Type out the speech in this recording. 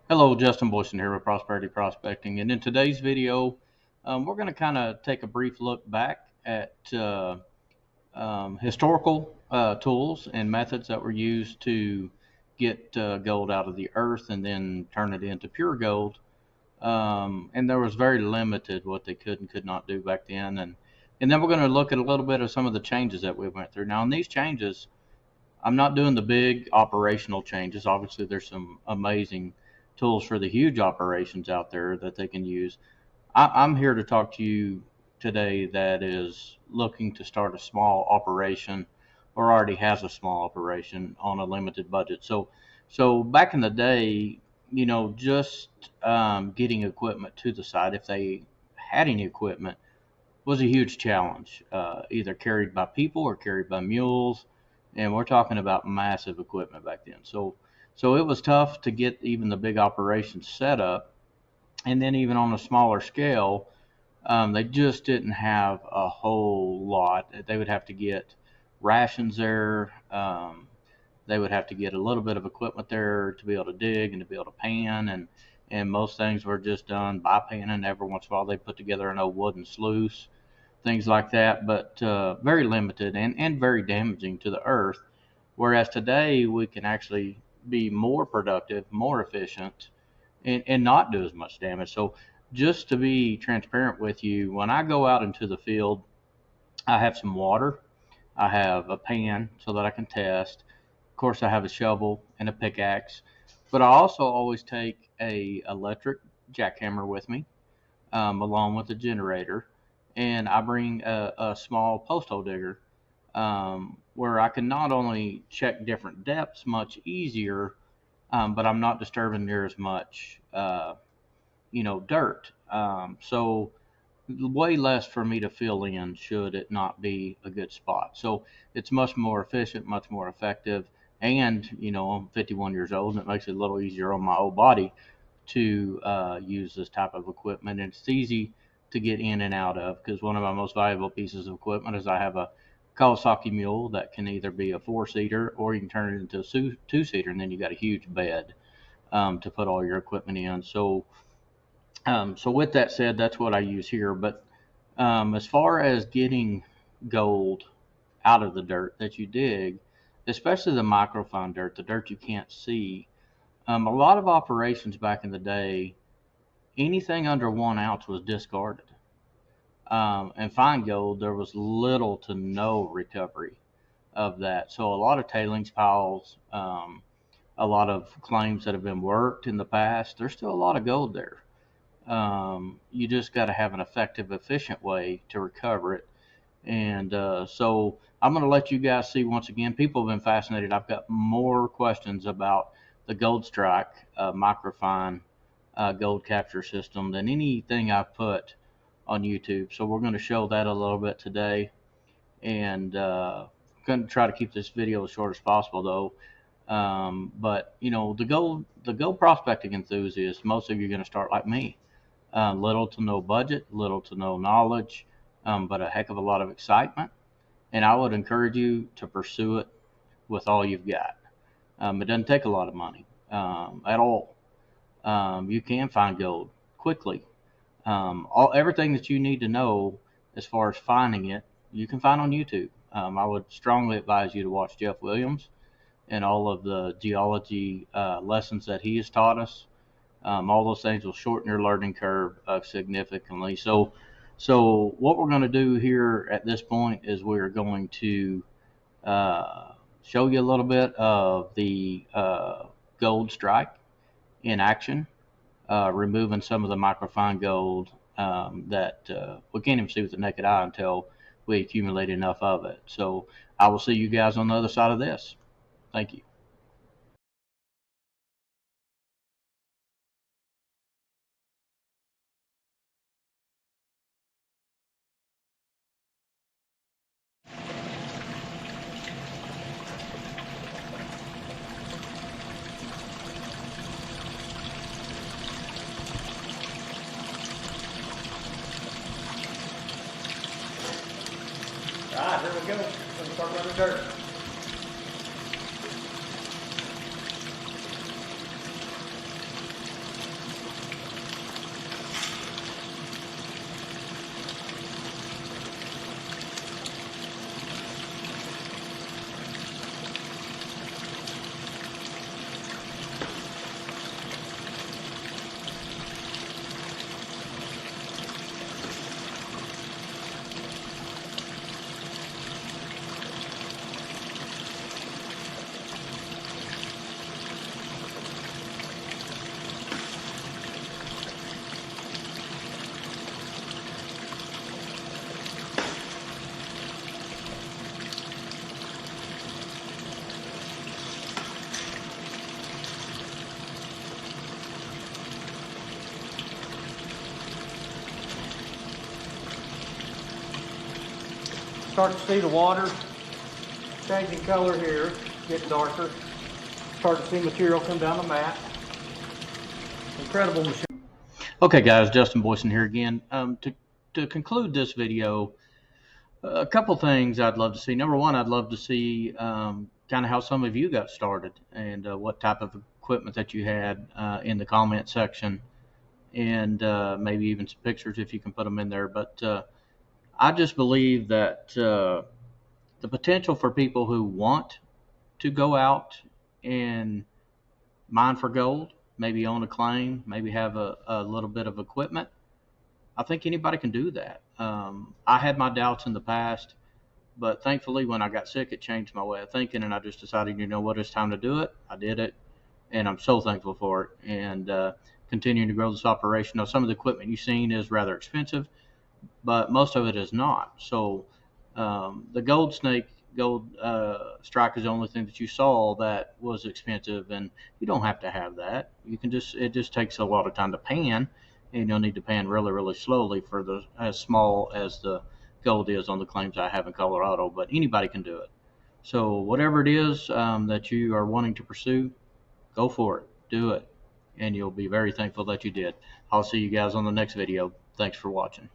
Hello, Justin Boyson here with Prosperity Prospecting, and in today's video, we're going to kind of take a brief look back at historical tools and methods that were used to get gold out of the earth and then turn it into pure gold. And there was very limited what they could and could not do back then, and then we're going to look at a little bit of some of the changes that we went through. Now, in these changes, I'm not doing the big operational changes. Obviously, there's some amazing tools for the huge operations out there that they can use. I'm here to talk to you today that is looking to start a small operation or already has a small operation on a limited budget. So back in the day, just getting equipment to the site, if they had any equipment, was a huge challenge, either carried by people or carried by mules. And we're talking about massive equipment back then. So it was tough to get even the big operations set up. And then even on a smaller scale, they just didn't have a whole lot. They would have to get rations there. They would have to get a little bit of equipment there to be able to dig and to be able to pan. And most things were just done by panning. Every once in a while, they put together an old wooden sluice, things like that, but very limited and very damaging to the earth. Whereas today we can actually be more productive, more efficient, and not do as much damage. So, just to be transparent with you, when I go out into the field, I have some water, I have a pan so that I can test. Of course, I have a shovel and a pickaxe, but I also always take a electric jackhammer with me, along with a generator, and I bring a small post hole digger, where I can not only check different depths much easier, but I'm not disturbing near as much, dirt. So way less for me to fill in should it not be a good spot. So it's much more efficient, much more effective. And, I'm 51 years old and it makes it a little easier on my old body to use this type of equipment. And it's easy to get in and out of because one of my most valuable pieces of equipment is I have a Kawasaki mule that can either be a four-seater or you can turn it into a two-seater, and then you got a huge bed to put all your equipment in. So with that said, that's what I use here. But as far as getting gold out of the dirt that you dig, especially the microfine dirt, the dirt you can't see, a lot of operations back in the day, anything under 1 ounce was discarded. And fine gold, there was little to no recovery of that. So a lot of tailings piles, a lot of claims that have been worked in the past, there's still a lot of gold there. You just got to have an effective, efficient way to recover it. And so I'm going to let you guys see once again. People have been fascinated. I've got more questions about the Gold Strike microfine gold capture system than anything I've put on YouTube. So we're going to show that a little bit today, and going to try to keep this video as short as possible, though. But the gold prospecting enthusiast, most of you are going to start like me, little to no budget, little to no knowledge, but a heck of a lot of excitement. And I would encourage you to pursue it with all you've got. It doesn't take a lot of money at all. You can find gold quickly. Everything that you need to know as far as finding it, you can find on YouTube. I would strongly advise you to watch Jeff Williams and all of the geology lessons that he has taught us. All those things will shorten your learning curve significantly. So what we're going to do here at this point is we're going to show you a little bit of the gold strike in action, removing some of the microfine gold that we can't even see with the naked eye until we accumulate enough of it. So I will see you guys on the other side of this. Thank you. All right, here we go. Let's start running dirt. Start to see the water changing color here, getting darker. Start to see material come down the mat. Incredible machine. Okay, guys, Justin Boyson here again. To conclude this video, a couple things I'd love to see. Number one, I'd love to see kind of how some of you got started and what type of equipment that you had in the comment section, and maybe even some pictures if you can put them in there. But I just believe that the potential for people who want to go out and mine for gold, maybe own a claim, maybe have a little bit of equipment, I think anybody can do that. I had my doubts in the past, but thankfully when I got sick, it changed my way of thinking, and I just decided, you know what, it's time to do it. I did it, and I'm so thankful for it, and continuing to grow this operation. Now, some of the equipment you've seen is rather expensive, but most of it is not. So the gold strike is the only thing that you saw that was expensive, and you don't have to have that. You can just, it just takes a lot of time to pan, and you'll need to pan really, really slowly for the as small as the gold is on the claims I have in Colorado. But anybody can do it. So whatever it is that you are wanting to pursue, go for it, do it, and you'll be very thankful that you did. I'll see you guys on the next video. Thanks for watching.